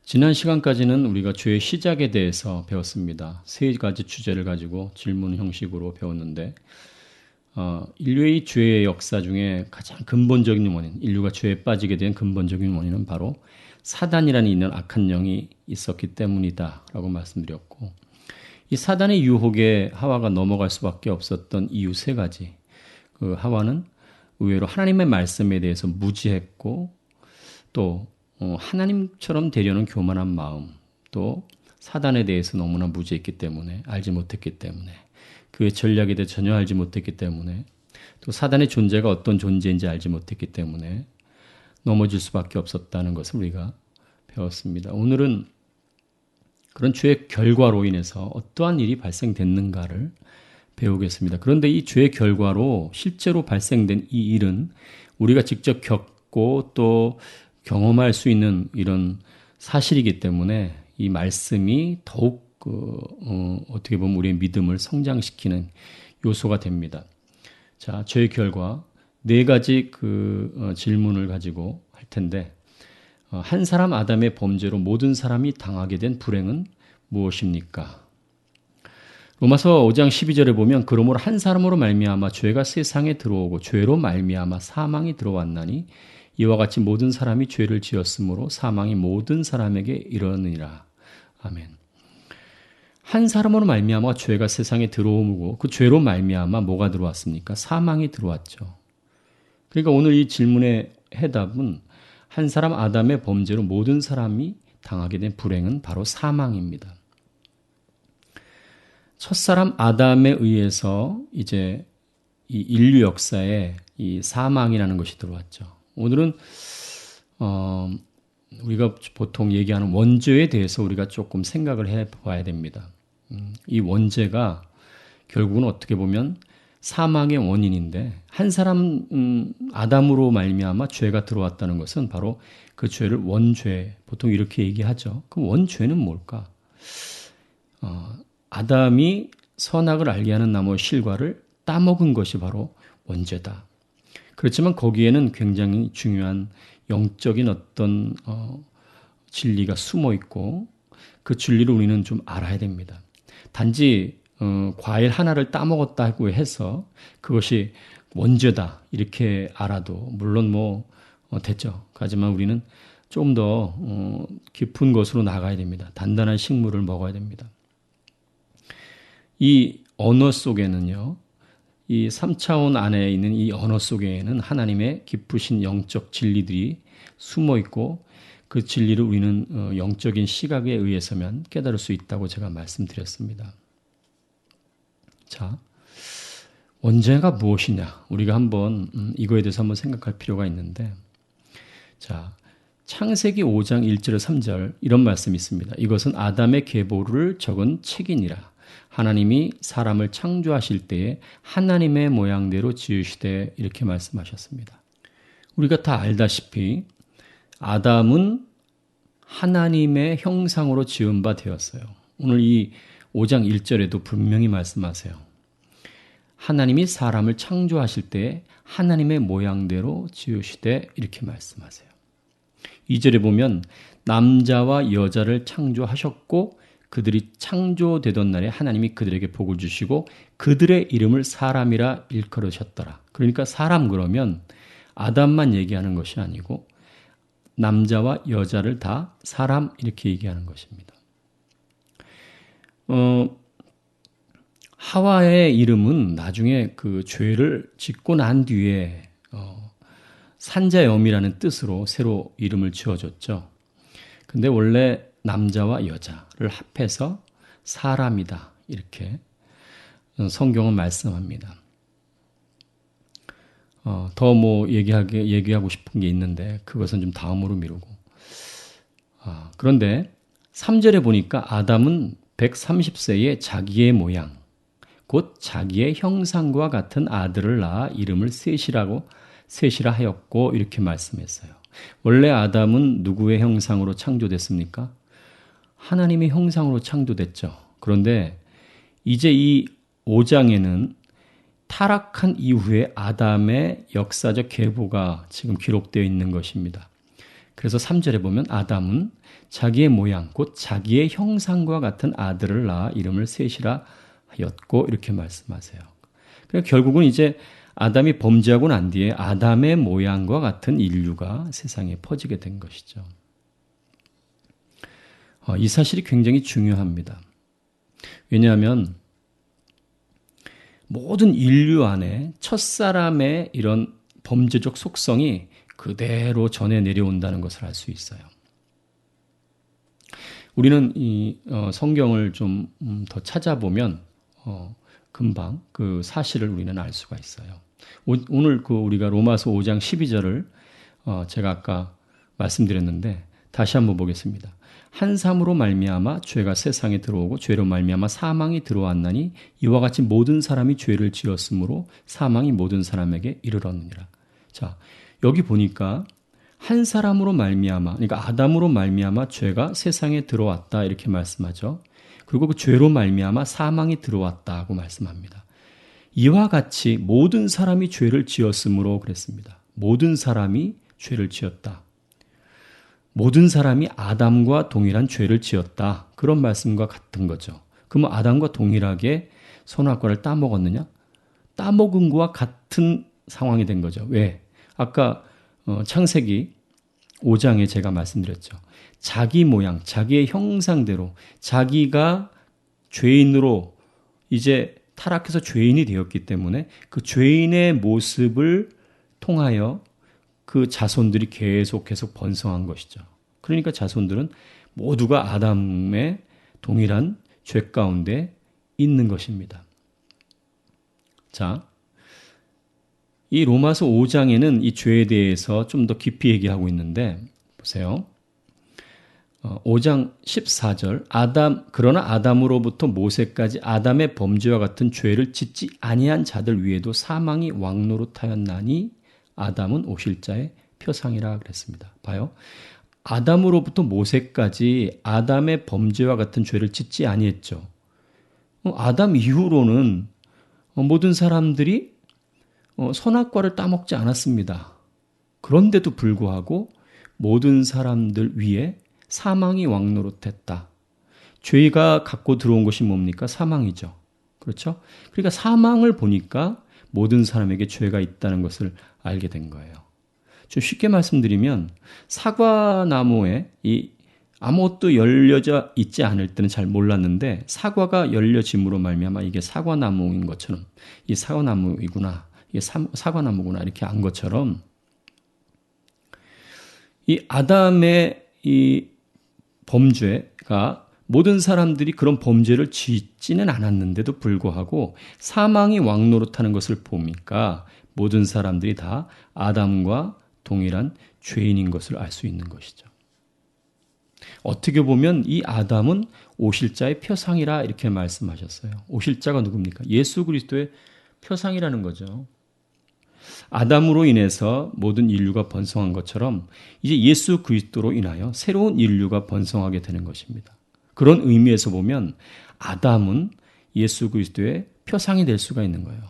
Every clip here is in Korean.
지난 시간까지는 우리가 죄의 시작에 대해서 배웠습니다. 세 가지 주제를 가지고 질문 형식으로 배웠는데 인류의 죄의 역사 중에 가장 근본적인 원인, 인류가 죄에 빠지게 된 근본적인 원인은 바로 사단이라는 있는 악한 영이 있었기 때문이다라고 말씀드렸고, 이 사단의 유혹에 하와가 넘어갈 수밖에 없었던 이유 세 가지. 그 하와는 의외로 하나님의 말씀에 대해서 무지했고, 또 하나님처럼 되려는 교만한 마음, 또 사단에 대해서 너무나 무지했기 때문에, 알지 못했기 때문에, 그의 전략에 대해 전혀 알지 못했기 때문에, 또 사단의 존재가 어떤 존재인지 알지 못했기 때문에 넘어질 수밖에 없었다는 것을 우리가 배웠습니다. 오늘은 그런 죄의 결과로 인해서 어떠한 일이 발생됐는가를 배우겠습니다. 그런데 이 죄의 결과로 실제로 발생된 이 일은 우리가 직접 겪고 또 경험할 수 있는 이런 사실이기 때문에 이 말씀이 더욱 어떻게 보면 우리의 믿음을 성장시키는 요소가 됩니다. 자, 죄의 결과 네 가지 질문을 가지고 할 텐데, 한 사람 아담의 범죄로 모든 사람이 당하게 된 불행은 무엇입니까? 로마서 5장 12절에 보면 그러므로 한 사람으로 말미암아 죄가 세상에 들어오고 죄로 말미암아 사망이 들어왔나니 이와 같이 모든 사람이 죄를 지었으므로 사망이 모든 사람에게 이르느니라. 아멘. 한 사람으로 말미암아 죄가 세상에 들어오고 그 죄로 말미암아 뭐가 들어왔습니까? 사망이 들어왔죠. 그러니까 오늘 이 질문의 해답은 한 사람 아담의 범죄로 모든 사람이 당하게 된 불행은 바로 사망입니다. 첫사람 아담에 의해서 이제 이 인류 역사에 이 사망이라는 것이 들어왔죠. 오늘은 우리가 보통 얘기하는 원죄에 대해서 우리가 조금 생각을 해봐야 됩니다. 이 원죄가 결국은 어떻게 보면 사망의 원인인데, 한 사람 아담으로 말미암아 죄가 들어왔다는 것은 바로 그 죄를 원죄, 보통 이렇게 얘기하죠. 그 원죄는 뭘까? 아담이 선악을 알게 하는 나무의 실과를 따먹은 것이 바로 원죄다. 그렇지만 거기에는 굉장히 중요한 영적인 어떤 진리가 숨어 있고, 그 진리를 우리는 좀 알아야 됩니다. 단지 과일 하나를 따먹었다고 해서 그것이 원죄다 이렇게 알아도 물론 됐죠. 하지만 우리는 좀 더 깊은 것으로 나가야 됩니다. 단단한 식물을 먹어야 됩니다. 이 언어 속에는요, 이 3차원 안에 있는 이 언어 속에는 하나님의 깊으신 영적 진리들이 숨어 있고, 그 진리를 우리는 영적인 시각에 의해서만 깨달을 수 있다고 제가 말씀드렸습니다. 자, 원죄가 무엇이냐? 우리가 한번 이거에 대해서 한번 생각할 필요가 있는데, 자, 창세기 5장 1절 3절 이런 말씀이 있습니다. 이것은 아담의 계보를 적은 책이니라. 하나님이 사람을 창조하실 때에 하나님의 모양대로 지으시되, 이렇게 말씀하셨습니다. 우리가 다 알다시피 아담은 하나님의 형상으로 지은 바 되었어요. 오늘 이 5장 1절에도 분명히 말씀하세요. 하나님이 사람을 창조하실 때에 하나님의 모양대로 지으시되, 이렇게 말씀하세요. 2절에 보면 남자와 여자를 창조하셨고 그들이 창조되던 날에 하나님이 그들에게 복을 주시고 그들의 이름을 사람이라 일컬으셨더라. 그러니까 사람 그러면 아담만 얘기하는 것이 아니고 남자와 여자를 다 사람 이렇게 얘기하는 것입니다. 하와의 이름은 나중에 그 죄를 짓고 난 뒤에 산자염이라는 뜻으로 새로 이름을 지어줬죠. 근데 원래 남자와 여자를 합해서 사람이다 이렇게 성경은 말씀합니다. 더 얘기하고 싶은 게 있는데 그것은 좀 다음으로 미루고. 그런데 3절에 보니까 아담은 130세에 자기의 모양, 곧 자기의 형상과 같은 아들을 낳아 이름을 셋이라 하였고, 이렇게 말씀했어요. 원래 아담은 누구의 형상으로 창조됐습니까? 하나님의 형상으로 창조됐죠. 그런데 이제 이 5장에는 타락한 이후에 아담의 역사적 계보가 지금 기록되어 있는 것입니다. 그래서 3절에 보면 아담은 자기의 모양 곧 자기의 형상과 같은 아들을 낳아 이름을 셋이라 하였고 이렇게 말씀하세요. 그러니까 결국은 이제 아담이 범죄하고 난 뒤에 아담의 모양과 같은 인류가 세상에 퍼지게 된 것이죠. 이 사실이 굉장히 중요합니다. 왜냐하면 모든 인류 안에 첫사람의 이런 범죄적 속성이 그대로 전해 내려온다는 것을 알 수 있어요. 우리는 이 성경을 좀 더 찾아보면 금방 그 사실을 우리는 알 수가 있어요. 오늘 우리가 로마서 5장 12절을 제가 아까 말씀드렸는데 다시 한번 보겠습니다. 한 사람으로 말미암아 죄가 세상에 들어오고 죄로 말미암아 사망이 들어왔나니 이와 같이 모든 사람이 죄를 지었으므로 사망이 모든 사람에게 이르렀느니라. 자, 여기 보니까 한 사람으로 말미암아, 그러니까 아담으로 말미암아 죄가 세상에 들어왔다 이렇게 말씀하죠. 그리고 그 죄로 말미암아 사망이 들어왔다고 말씀합니다. 이와 같이 모든 사람이 죄를 지었으므로 그랬습니다. 모든 사람이 죄를 지었다. 모든 사람이 아담과 동일한 죄를 지었다. 그런 말씀과 같은 거죠. 그러면 아담과 동일하게 선악과를 따먹었느냐? 따먹은 것과 같은 상황이 된 거죠. 왜? 아까 창세기 5장에 제가 말씀드렸죠. 자기 모양, 자기의 형상대로 자기가 죄인으로 이제 타락해서 죄인이 되었기 때문에 그 죄인의 모습을 통하여 그 자손들이 계속 번성한 것이죠. 그러니까 자손들은 모두가 아담의 동일한 죄 가운데 있는 것입니다. 자, 이 로마서 5장에는 이 죄에 대해서 좀 더 깊이 얘기하고 있는데 보세요. 5장 14절 그러나 아담으로부터 모세까지 아담의 범죄와 같은 죄를 짓지 아니한 자들 위에도 사망이 왕노릇하였나니 아담은 오실 자의 표상이라 그랬습니다. 봐요. 아담으로부터 모세까지 아담의 범죄와 같은 죄를 짓지 아니했죠. 아담 이후로는 모든 사람들이 선악과를 따먹지 않았습니다. 그런데도 불구하고 모든 사람들 위에 사망이 왕노릇했다. 죄가 갖고 들어온 것이 뭡니까? 사망이죠. 그렇죠? 그러니까 사망을 보니까 모든 사람에게 죄가 있다는 것을 알게 된 거예요. 좀 쉽게 말씀드리면 사과나무에 이 아무것도 열려져 있지 않을 때는 잘 몰랐는데 사과가 열려짐으로 말미암아 이게 사과나무인 것처럼 이 사과나무이구나. 이게 사과나무구나 이렇게 안 것처럼 이 아담의 이 범죄가 모든 사람들이 그런 범죄를 짓지는 않았는데도 불구하고 사망이 왕노릇하는 것을 보니까 모든 사람들이 다 아담과 동일한 죄인인 것을 알 수 있는 것이죠. 어떻게 보면 이 아담은 오실 자의 표상이라 이렇게 말씀하셨어요. 오실 자가 누굽니까? 예수 그리스도의 표상이라는 거죠. 아담으로 인해서 모든 인류가 번성한 것처럼 이제 예수 그리스도로 인하여 새로운 인류가 번성하게 되는 것입니다. 그런 의미에서 보면 아담은 예수 그리스도의 표상이 될 수가 있는 거예요.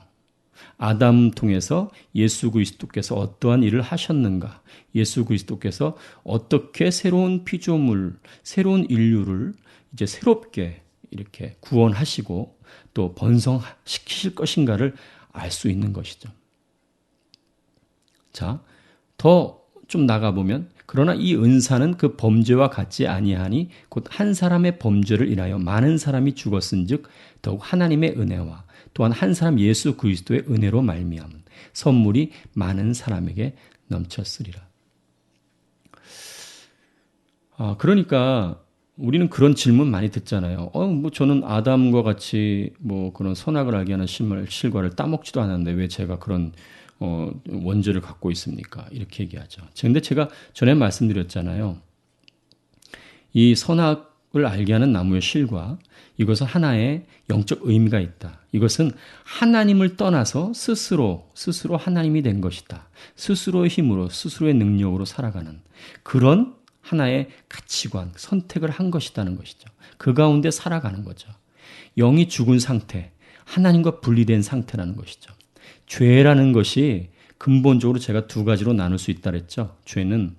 아담 통해서 예수 그리스도께서 어떠한 일을 하셨는가, 예수 그리스도께서 어떻게 새로운 피조물, 새로운 인류를 이제 새롭게 이렇게 구원하시고 또 번성시키실 것인가를 알 수 있는 것이죠. 자, 더 좀 나가보면 그러나 이 은사는 그 범죄와 같지 아니하니 곧 한 사람의 범죄를 인하여 많은 사람이 죽었은즉 더욱 하나님의 은혜와 또한 한 사람 예수 그리스도의 은혜로 말미암은 선물이 많은 사람에게 넘쳤으리라. 그러니까 우리는 그런 질문 많이 듣잖아요. 저는 아담과 같이 그런 선악을 알게 하는 실과를 따먹지도 않았는데 왜 제가 그런 원죄를 갖고 있습니까? 이렇게 얘기하죠. 그런데 제가 전에 말씀드렸잖아요. 이 선악을 알게 하는 나무의 실과 이것은 하나의 영적 의미가 있다. 이것은 하나님을 떠나서 스스로 하나님이 된 것이다. 스스로의 힘으로 스스로의 능력으로 살아가는 그런 하나의 가치관, 선택을 한 것이라는 것이죠. 그 가운데 살아가는 거죠. 영이 죽은 상태, 하나님과 분리된 상태라는 것이죠. 죄라는 것이 근본적으로 제가 두 가지로 나눌 수 있다 그랬죠. 죄는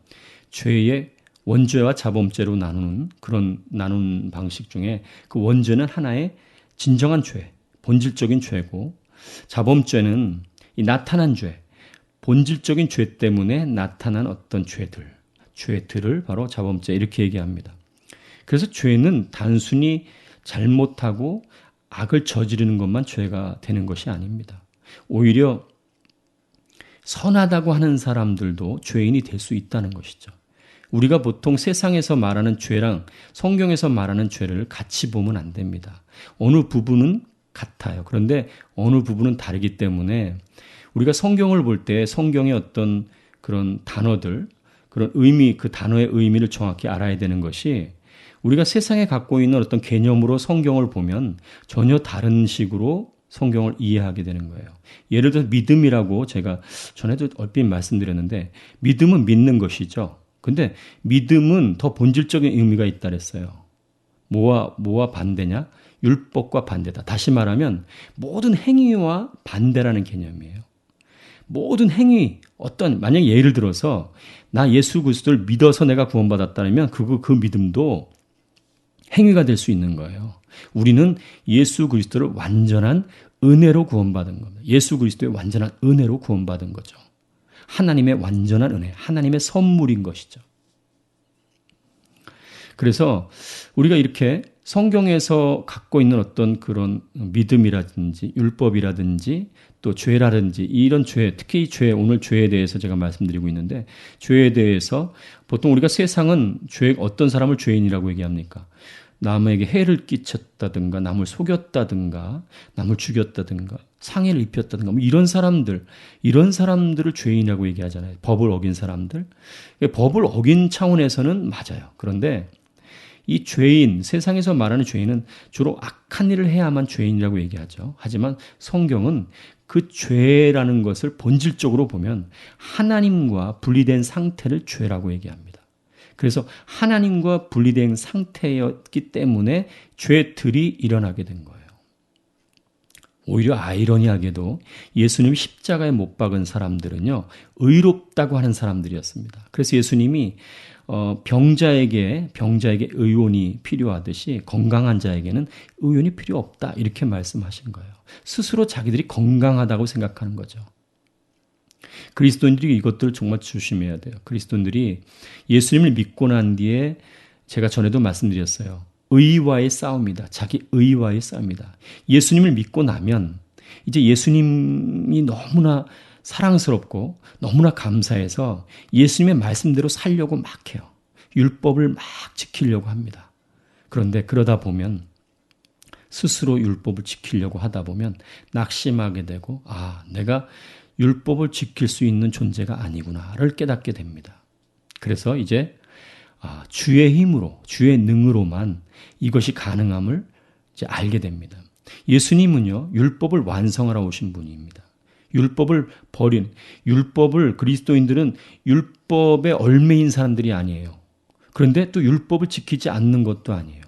죄의 원죄와 자범죄로 나누는 그런 나눈 방식 중에 그 원죄는 하나의 진정한 죄, 본질적인 죄고 자범죄는 이 나타난 죄, 본질적인 죄 때문에 나타난 어떤 죄들을 바로 자범죄 이렇게 얘기합니다. 그래서 죄는 단순히 잘못하고 악을 저지르는 것만 죄가 되는 것이 아닙니다. 오히려 선하다고 하는 사람들도 죄인이 될 수 있다는 것이죠. 우리가 보통 세상에서 말하는 죄랑 성경에서 말하는 죄를 같이 보면 안 됩니다. 어느 부분은 같아요. 그런데 어느 부분은 다르기 때문에 우리가 성경을 볼 때 성경의 어떤 그런 단어들, 그런 의미, 그 단어의 의미를 정확히 알아야 되는 것이 우리가 세상에 갖고 있는 어떤 개념으로 성경을 보면 전혀 다른 식으로 성경을 이해하게 되는 거예요. 예를 들어 믿음이라고 제가 전에도 얼핏 말씀드렸는데 믿음은 믿는 것이죠. 근데 믿음은 더 본질적인 의미가 있다 그랬어요. 뭐와 반대냐? 율법과 반대다. 다시 말하면 모든 행위와 반대라는 개념이에요. 모든 행위, 만약 예를 들어서 나 예수 그리스도를 믿어서 내가 구원받았다면 그 믿음도 행위가 될 수 있는 거예요. 우리는 예수 그리스도를 완전한 은혜로 구원받은 겁니다. 예수 그리스도의 완전한 은혜로 구원받은 거죠. 하나님의 완전한 은혜, 하나님의 선물인 것이죠. 그래서 우리가 이렇게 성경에서 갖고 있는 어떤 그런 믿음이라든지 율법이라든지 또 죄라든지 이런 죄, 특히 오늘 죄에 대해서 제가 말씀드리고 있는데 죄에 대해서 보통 우리가 세상은 어떤 사람을 죄인이라고 얘기합니까? 남에게 해를 끼쳤다든가 남을 속였다든가 남을 죽였다든가 상해를 입혔다든가 이런 사람들을 죄인이라고 얘기하잖아요. 법을 어긴 사람들. 법을 어긴 차원에서는 맞아요. 그런데 이 죄인, 세상에서 말하는 죄인은 주로 악한 일을 해야만 죄인이라고 얘기하죠. 하지만 성경은 그 죄라는 것을 본질적으로 보면 하나님과 분리된 상태를 죄라고 얘기합니다. 그래서 하나님과 분리된 상태였기 때문에 죄들이 일어나게 된 거예요. 오히려 아이러니하게도 예수님 십자가에 못 박은 사람들은요, 의롭다고 하는 사람들이었습니다. 그래서 예수님이 병자에게 의원이 필요하듯이 건강한 자에게는 의원이 필요 없다 이렇게 말씀하신 거예요. 스스로 자기들이 건강하다고 생각하는 거죠. 그리스도인들이 이것들을 정말 조심해야 돼요. 그리스도인들이 예수님을 믿고 난 뒤에 제가 전에도 말씀드렸어요. 의와의 싸움이다. 자기 의와의 싸움이다. 예수님을 믿고 나면 이제 예수님이 너무나 사랑스럽고 너무나 감사해서 예수님의 말씀대로 살려고 막 해요. 율법을 막 지키려고 합니다. 그런데 그러다 보면 스스로 율법을 지키려고 하다 보면 낙심하게 되고 내가 율법을 지킬 수 있는 존재가 아니구나를 깨닫게 됩니다. 그래서 이제 주의 힘으로, 주의 능으로만 이것이 가능함을 이제 알게 됩니다. 예수님은요, 율법을 완성하러 오신 분입니다. 그리스도인들은 율법에 얽매인 사람들이 아니에요. 그런데 또 율법을 지키지 않는 것도 아니에요.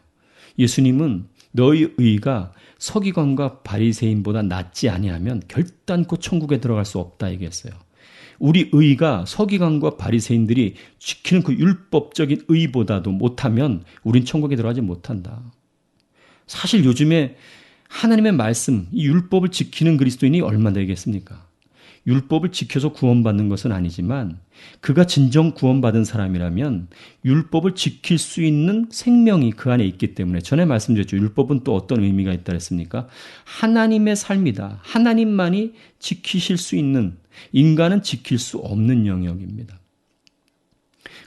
예수님은 너희 의가 서기관과 바리새인보다 낫지 아니하면 결단코 천국에 들어갈 수 없다 얘기했어요. 우리 의가 서기관과 바리새인들이 지키는 그 율법적인 의보다도 못하면 우린 천국에 들어가지 못한다. 사실 요즘에 하나님의 말씀, 이 율법을 지키는 그리스도인이 얼마나 되겠습니까? 율법을 지켜서 구원받는 것은 아니지만 그가 진정 구원받은 사람이라면 율법을 지킬 수 있는 생명이 그 안에 있기 때문에 전에 말씀드렸죠. 율법은 또 어떤 의미가 있다 했습니까? 하나님의 삶이다. 하나님만이 지키실 수 있는, 인간은 지킬 수 없는 영역입니다.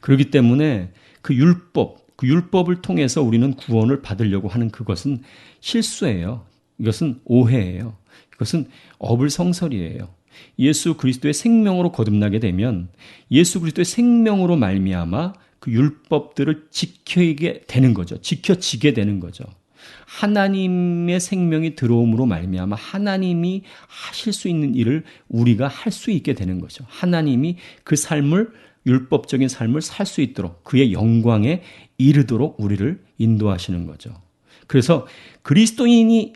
그렇기 때문에 그 율법을 통해서 우리는 구원을 받으려고 하는 그것은 실수예요. 이것은 오해예요. 이것은 어불성설이에요. 예수 그리스도의 생명으로 거듭나게 되면 예수 그리스도의 생명으로 말미암아 그 율법들을 지키게 되는 거죠. 지켜지게 되는 거죠. 하나님의 생명이 들어옴으로 말미암아 하나님이 하실 수 있는 일을 우리가 할 수 있게 되는 거죠. 하나님이 그 삶을, 율법적인 삶을 살 수 있도록 그의 영광에 이르도록 우리를 인도하시는 거죠. 그래서 그리스도인이냐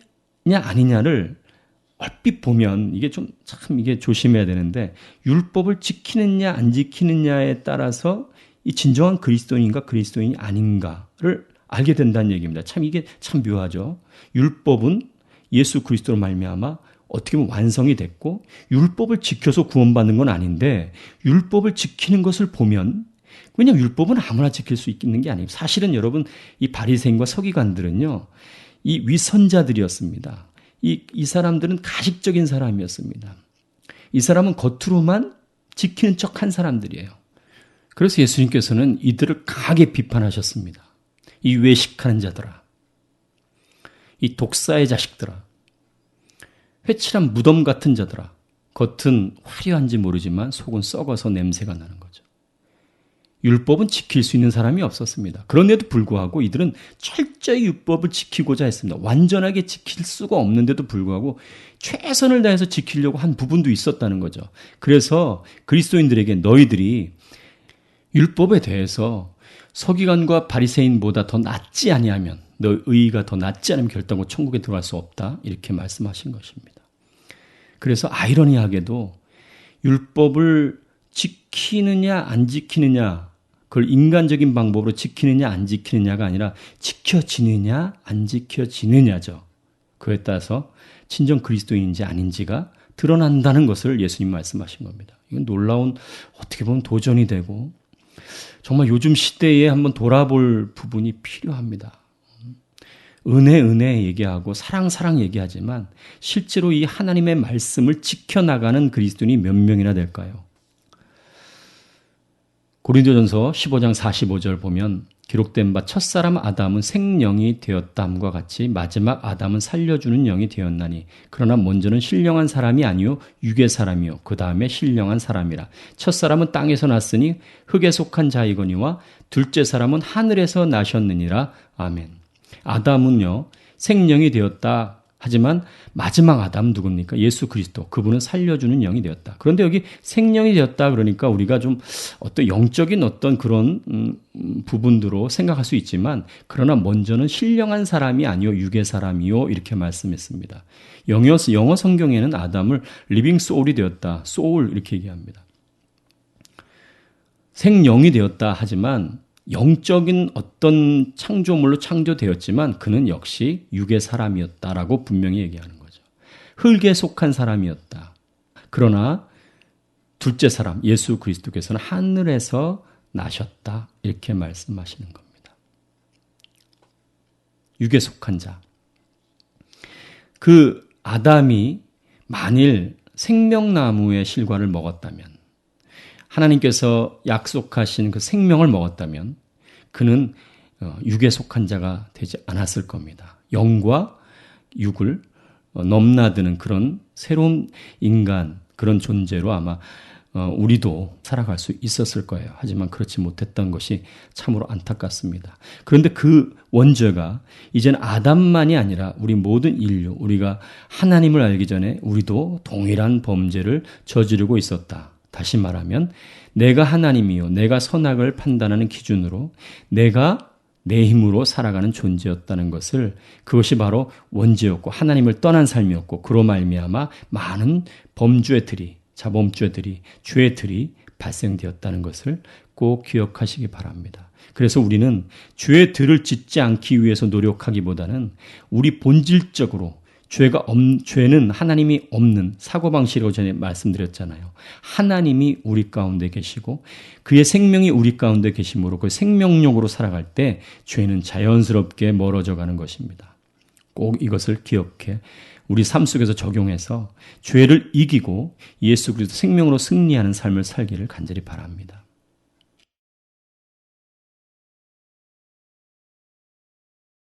아니냐를 얼핏 보면 이게 이게 조심해야 되는데 율법을 지키느냐 안 지키느냐에 따라서 이 진정한 그리스도인인가 그리스도인이 아닌가를 알게 된다는 얘기입니다. 참 이게 참 묘하죠. 율법은 예수 그리스도로 말미암아 어떻게 보면 완성이 됐고 율법을 지켜서 구원받는 건 아닌데 율법을 지키는 것을 보면 왜냐하면 율법은 아무나 지킬 수 있는 게 아니에요. 사실은 여러분 이 바리새인과 서기관들은요. 이 위선자들이었습니다. 이 사람들은 가식적인 사람이었습니다. 이 사람은 겉으로만 지키는 척한 사람들이에요. 그래서 예수님께서는 이들을 강하게 비판하셨습니다. 이 외식하는 자들아, 이 독사의 자식들아, 회칠한 무덤 같은 자들아, 겉은 화려한지 모르지만 속은 썩어서 냄새가 나는 거죠. 율법은 지킬 수 있는 사람이 없었습니다. 그런데도 불구하고 이들은 철저히 율법을 지키고자 했습니다. 완전하게 지킬 수가 없는데도 불구하고 최선을 다해서 지키려고 한 부분도 있었다는 거죠. 그래서 그리스도인들에게 너희들이 율법에 대해서 서기관과 바리새인보다 더 낫지 아니하면 너 의의가 더 낫지 않으면 결단코 천국에 들어갈 수 없다. 이렇게 말씀하신 것입니다. 그래서 아이러니하게도 율법을 지키느냐 안 지키느냐 그걸 인간적인 방법으로 지키느냐 안 지키느냐가 아니라 지켜지느냐 안 지켜지느냐죠. 그에 따라서 진정 그리스도인인지 아닌지가 드러난다는 것을 예수님 말씀하신 겁니다. 이건 놀라운 어떻게 보면 도전이 되고 정말 요즘 시대에 한번 돌아볼 부분이 필요합니다. 은혜 얘기하고 사랑 얘기하지만 실제로 이 하나님의 말씀을 지켜나가는 그리스도인이 몇 명이나 될까요? 고린도전서 15장 45절 보면 기록된 바 첫사람 아담은 생령이 되었다함과 같이 마지막 아담은 살려주는 영이 되었나니 그러나 먼저는 신령한 사람이 아니요 육의 사람이요 그 다음에 신령한 사람이라. 첫사람은 땅에서 났으니 흙에 속한 자이거니와 둘째 사람은 하늘에서 나셨느니라. 아멘. 아담은요 생령이 되었다. 하지만 마지막 아담 누굽니까? 예수 그리스도. 그분은 살려주는 영이 되었다. 그런데 여기 생령이 되었다 그러니까 우리가 좀 어떤 영적인 어떤 그런 부분으로 생각할 수 있지만 그러나 먼저는 신령한 사람이 아니요 육의 사람이요 이렇게 말씀했습니다. 영어 성경에는 아담을 리빙 소울이 되었다. 소울 이렇게 얘기합니다. 생령이 되었다 하지만 영적인 어떤 창조물로 창조되었지만 그는 역시 육의 사람이었다라고 분명히 얘기하는 거죠. 흙에 속한 사람이었다. 그러나 둘째 사람 예수 그리스도께서는 하늘에서 나셨다 이렇게 말씀하시는 겁니다. 육에 속한 자. 그 아담이 만일 생명나무의 실과를 먹었다면 하나님께서 약속하신 그 생명을 먹었다면 그는 육에 속한 자가 되지 않았을 겁니다. 영과 육을 넘나드는 그런 새로운 인간, 그런 존재로 아마 우리도 살아갈 수 있었을 거예요. 하지만 그렇지 못했던 것이 참으로 안타깝습니다. 그런데 그 원죄가 이제는 아담만이 아니라 우리 모든 인류, 우리가 하나님을 알기 전에 우리도 동일한 범죄를 저지르고 있었다. 다시 말하면 내가 하나님이요 내가 선악을 판단하는 기준으로 내가 내 힘으로 살아가는 존재였다는 것을 그것이 바로 원죄였고 하나님을 떠난 삶이었고 그로 말미암아 많은 범죄들이 자범죄들이 죄들이 발생되었다는 것을 꼭 기억하시기 바랍니다. 그래서 우리는 죄들을 짓지 않기 위해서 노력하기보다는 우리 본질적으로 죄는 하나님이 없는 사고방식이라고 전에 말씀드렸잖아요. 하나님이 우리 가운데 계시고 그의 생명이 우리 가운데 계심으로 그 생명력으로 살아갈 때 죄는 자연스럽게 멀어져 가는 것입니다. 꼭 이것을 기억해 우리 삶 속에서 적용해서 죄를 이기고 예수 그리스도 생명으로 승리하는 삶을 살기를 간절히 바랍니다.